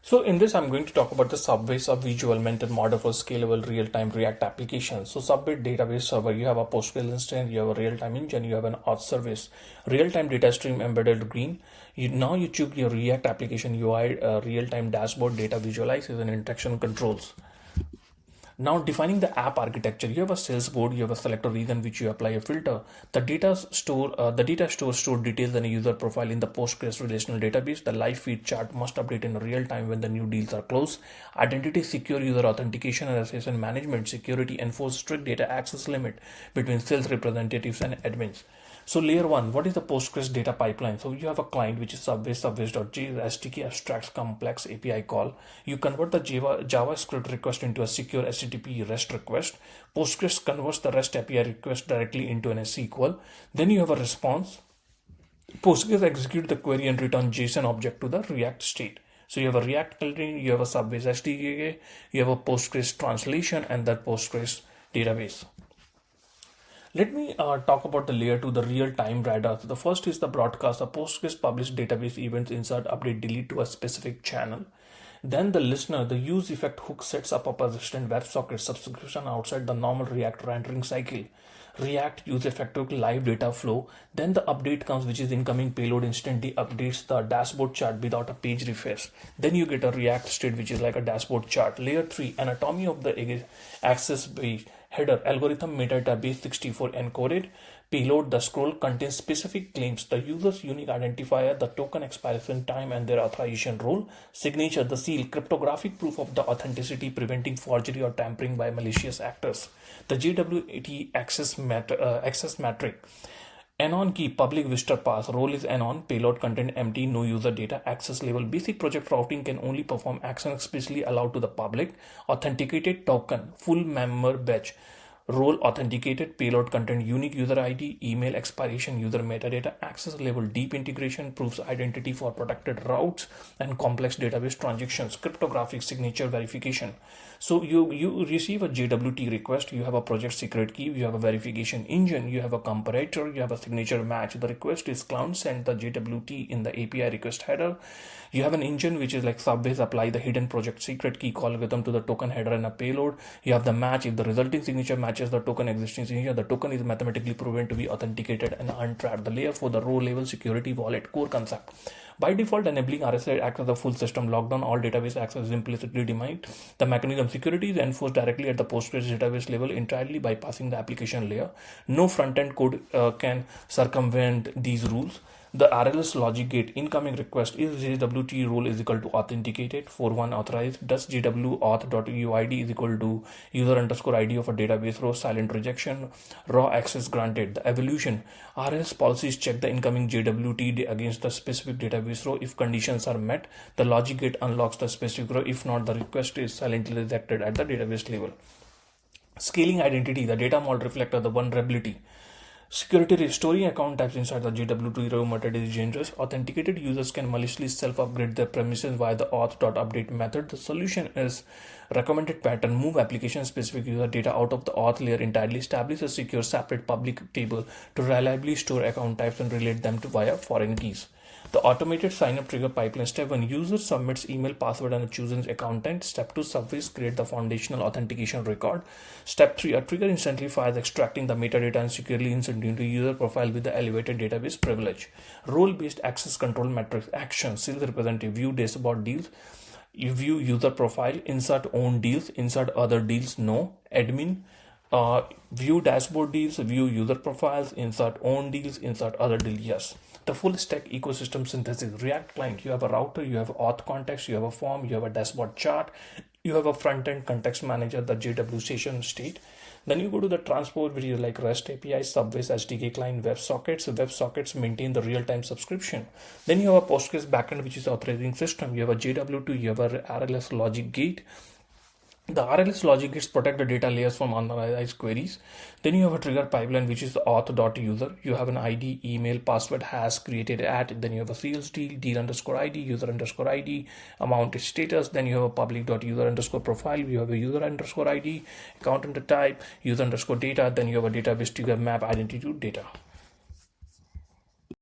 So in this, I'm going to talk about the Subway visual mental model for scalable real-time React applications. So Subway database server, you have a PostgreSQL instance, you have a real-time engine, you have an auth service, real-time data stream embedded green. Now you choose your React application UI, real-time dashboard, data visualization, and interaction controls. Now defining the app architecture, you have a sales board, you have a selector region which you apply a filter. The data store details and a user profile in the Postgres relational database. The live feed chart must update in real time when the new deals are closed. Identity secure user authentication and session management. Security enforce strict data access limit between sales representatives and admins. So layer one, what is the Postgres data pipeline? So you have a client which is subways.js SDK abstracts complex API call. You convert the JavaScript request into a secure HTTP REST request. Postgres converts the REST API request directly into an SQL. Then you have a response. Postgres execute the query and return JSON object to the React state. So you have a React client, you have a Subways SDK, you have a Postgres translation, and that Postgres database. Let me talk about the layer 2, the real-time radar. So the first is the broadcast. The Postgres publish database events, insert, update, delete to a specific channel. Then the listener, the use effect hook sets up a persistent WebSocket subscription outside the normal React rendering cycle. React use effective live data flow. Then the update comes, which is incoming payload instantly updates the dashboard chart without a page refresh. Then you get a React state, which is like a dashboard chart. Layer 3, anatomy of the access base. Header, algorithm metadata base 64 encoded. Payload, the scroll contains specific claims, the user's unique identifier, the token expiration time and their authorization role. Signature, the seal, cryptographic proof of the authenticity preventing forgery or tampering by malicious actors. The JWT access metric. Anon key, public visitor pass, role is anon, payload content empty, no user data, access level. Basic project routing can only perform action explicitly allowed to the public. Authenticated token, full member batch. Role authenticated, payload content unique user ID, email expiration, user metadata, access level, deep integration, proves identity for protected routes and complex database transactions, cryptographic signature verification. So you receive a JWT request, you have a project secret key, you have a verification engine, you have a comparator, you have a signature match. The request is cloud send the JWT in the API request header. You have an engine which is like Subways apply the hidden project secret key call algorithm to the token header and a payload. You have the match. If the resulting signature matches the token existing signature, the token is mathematically proven to be authenticated and untrapped. The layer 4, the row level security wallet core concept. By default, enabling RSA acts as a full system lockdown. All database access is implicitly defined. The mechanism security is enforced directly at the Postgres database level, entirely bypassing the application layer. No front-end code can circumvent these rules. The RLS logic gate incoming request is JWT role is equal to authenticated 41 authorized. Does JW auth.uid is equal to user underscore ID of a database row, silent rejection, raw access granted. The evolution RLS policies check the incoming JWT against the specific database row. If conditions are met, the logic gate unlocks the specific row. If not, the request is silently rejected at the database level. Scaling identity, the data model reflector, the vulnerability. Security restoring account types inside the JWT row method is dangerous. Authenticated users can maliciously self-upgrade their premises via the auth.update method. The solution is recommended pattern. Move application-specific user data out of the auth layer entirely. Establish a secure separate public table to reliably store account types and relate them to via foreign keys. The automated sign-up trigger pipeline. Step 1, user submits email, password and a chosen account type. Step 2, Subways create the foundational authentication record. Step 3, a trigger instantly fires extracting the metadata and securely inserting into user profile with the elevated database privilege. Role-based access control metrics. Action, sales representative, view dashboard deals. You view user profile, insert own deals, insert other deals, no. Admin, view dashboard deals, view user profiles, insert own deals, insert other deals, yes. The full stack ecosystem synthesis. React client, you have a router, you have auth context, you have a form, you have a dashboard chart, you have a front-end context manager, the JW station state. Then you go to the transport, which is like REST API, Subways, SDK client, WebSockets. WebSockets maintain the real-time subscription. Then you have a Postgres backend, which is authorizing system. You have a JW2, you have a RLS logic gate. The RLS logic gates protect the data layers from unauthorized queries. Then you have a trigger pipeline, which is the auth.user. You have an ID, email, password has created at. Then you have a sales deal, deal underscore ID, user underscore ID, amount is status. Then you have a public.user underscore profile. You have a user underscore ID, account under type, user underscore data. Then you have a database trigger map identity to data.